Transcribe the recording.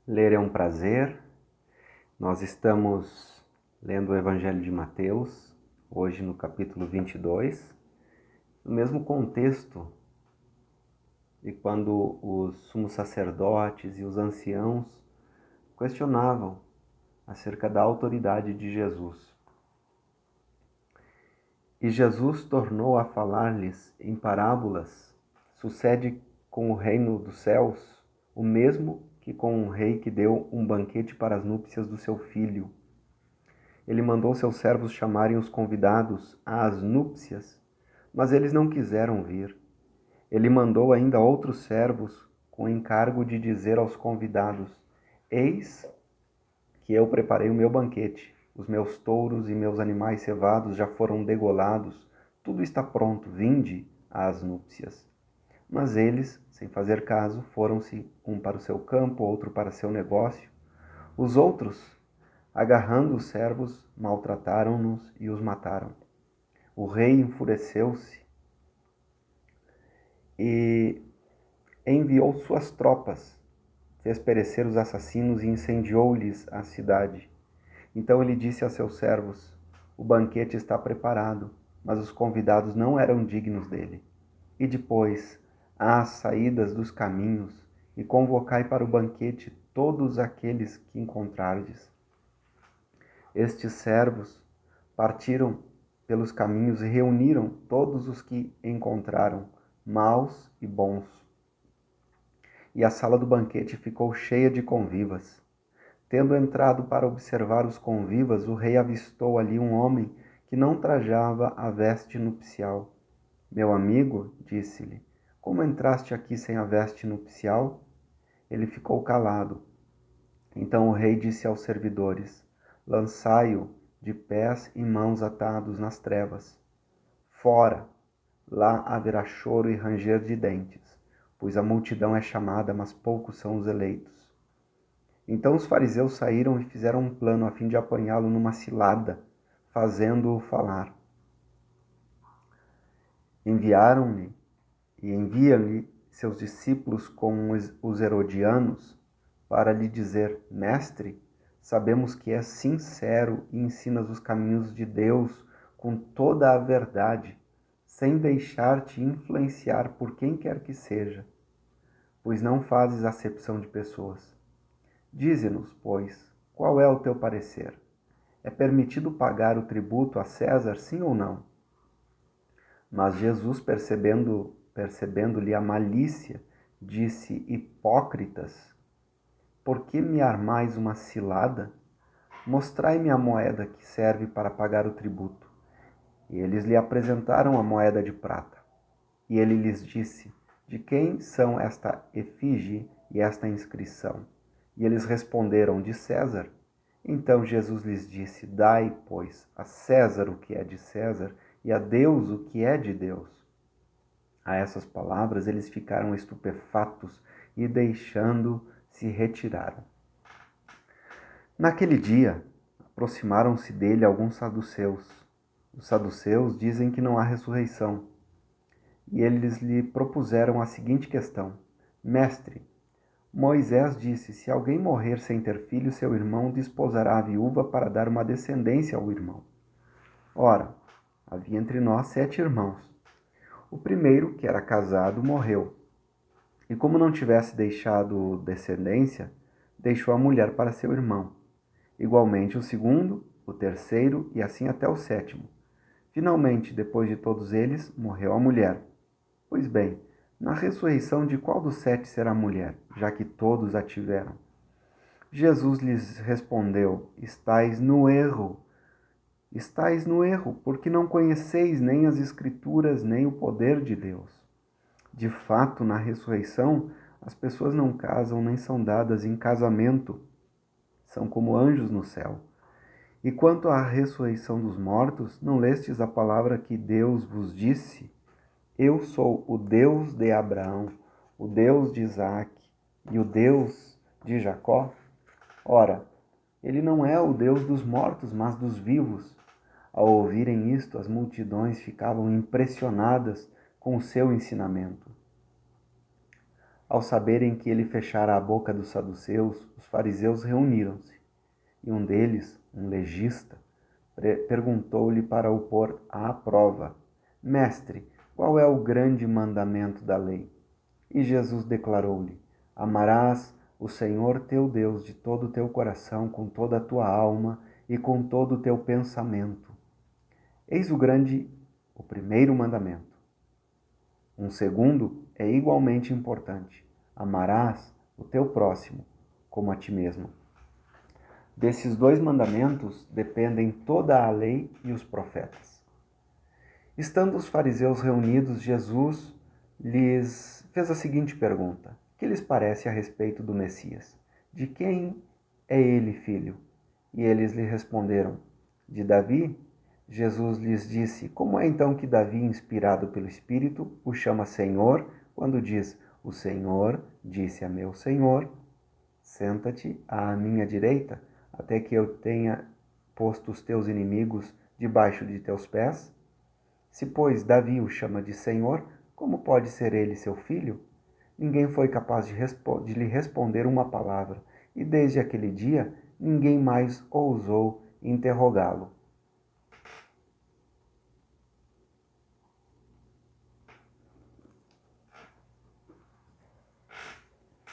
Ler é um prazer. Nós estamos lendo o Evangelho de Mateus, hoje no capítulo 22, no mesmo contexto de quando os sumos sacerdotes e os anciãos questionavam acerca da autoridade de Jesus. E Jesus tornou a falar-lhes em parábolas. Sucede com o reino dos céus o mesmo que com um rei que deu um banquete para as núpcias do seu filho. Ele mandou seus servos chamarem os convidados às núpcias, mas eles não quiseram vir. Ele mandou ainda outros servos com o encargo de dizer aos convidados: Eis que eu preparei o meu banquete. Os meus touros e meus animais cevados já foram degolados. Tudo está pronto, vinde às núpcias. Mas eles, sem fazer caso, foram-se, um para o seu campo, outro para seu negócio. Os outros, agarrando os servos, maltrataram-nos e os mataram. O rei enfureceu-se e enviou suas tropas, fez perecer os assassinos e incendiou-lhes a cidade. Então ele disse a seus servos: O banquete está preparado, mas os convidados não eram dignos dele. E depois, às saídas dos caminhos, e convocai para o banquete todos aqueles que encontrardes. Estes servos partiram pelos caminhos e reuniram todos os que encontraram, maus e bons. E a sala do banquete ficou cheia de convivas. Tendo entrado para observar os convivas, o rei avistou ali um homem que não trajava a veste nupcial. Meu amigo, disse-lhe, como entraste aqui sem a veste nupcial? Ele ficou calado. Então o rei disse aos servidores: Lançai-o de pés e mãos atados nas trevas. Fora, lá haverá choro e ranger de dentes, pois a multidão é chamada, mas poucos são os eleitos. Então os fariseus saíram e fizeram um plano a fim de apanhá-lo numa cilada, fazendo-o falar. Enviaram-lhe e enviam-lhe seus discípulos com os herodianos para lhe dizer: Mestre, sabemos que és sincero e ensinas os caminhos de Deus com toda a verdade, sem deixar-te influenciar por quem quer que seja, pois não fazes acepção de pessoas. Dize-nos, pois, qual é o teu parecer? É permitido pagar o tributo a César, sim ou não? Mas Jesus, percebendo-lhe a malícia, disse: Hipócritas, por que me armais uma cilada? Mostrai-me a moeda que serve para pagar o tributo. E eles lhe apresentaram a moeda de prata. E ele lhes disse: De quem são esta efígie e esta inscrição? E eles responderam: De César. Então Jesus lhes disse: Dai, pois, a César o que é de César e a Deus o que é de Deus. A essas palavras eles ficaram estupefatos e, deixando, se retiraram. Naquele dia, aproximaram-se dele alguns saduceus. Os saduceus dizem que não há ressurreição. E eles lhe propuseram a seguinte questão: Mestre, Moisés disse: se alguém morrer sem ter filho, seu irmão desposará a viúva para dar uma descendência ao irmão. Ora, havia entre nós 7 irmãos. O primeiro, que era casado, morreu. E como não tivesse deixado descendência, deixou a mulher para seu irmão. Igualmente o segundo, o terceiro e assim até o 7º. Finalmente, depois de todos eles, morreu a mulher. Pois bem, na ressurreição de qual dos 7 será a mulher, já que todos a tiveram? Jesus lhes respondeu: Estais no erro. Estais no erro, porque não conheceis nem as Escrituras, nem o poder de Deus. De fato, na ressurreição, as pessoas não casam nem são dadas em casamento. São como anjos no céu. E quanto à ressurreição dos mortos, não lestes a palavra que Deus vos disse? Eu sou o Deus de Abraão, o Deus de Isaac e o Deus de Jacó? Ora, ele não é o Deus dos mortos, mas dos vivos. Ao ouvirem isto, as multidões ficavam impressionadas com o seu ensinamento. Ao saberem que ele fechara a boca dos saduceus, os fariseus reuniram-se. E um deles, um legista, perguntou-lhe para o pôr à prova: Mestre, qual é o grande mandamento da lei? E Jesus declarou-lhe: Amarás o Senhor teu Deus de todo o teu coração, com toda a tua alma e com todo o teu pensamento. Eis o primeiro mandamento. Um segundo é igualmente importante: amarás o teu próximo como a ti mesmo. Desses dois mandamentos dependem toda a lei e os profetas. Estando os fariseus reunidos, Jesus lhes fez a seguinte pergunta: que lhes parece a respeito do Messias? De quem é ele filho? E eles lhe responderam: de Davi. Jesus lhes disse: como é então que Davi, inspirado pelo Espírito, o chama Senhor, quando diz: o Senhor disse a meu Senhor: senta-te à minha direita, até que eu tenha posto os teus inimigos debaixo de teus pés? Se, pois, Davi o chama de Senhor, como pode ser ele seu filho? Ninguém foi capaz de lhe responder uma palavra, e desde aquele dia ninguém mais ousou interrogá-lo.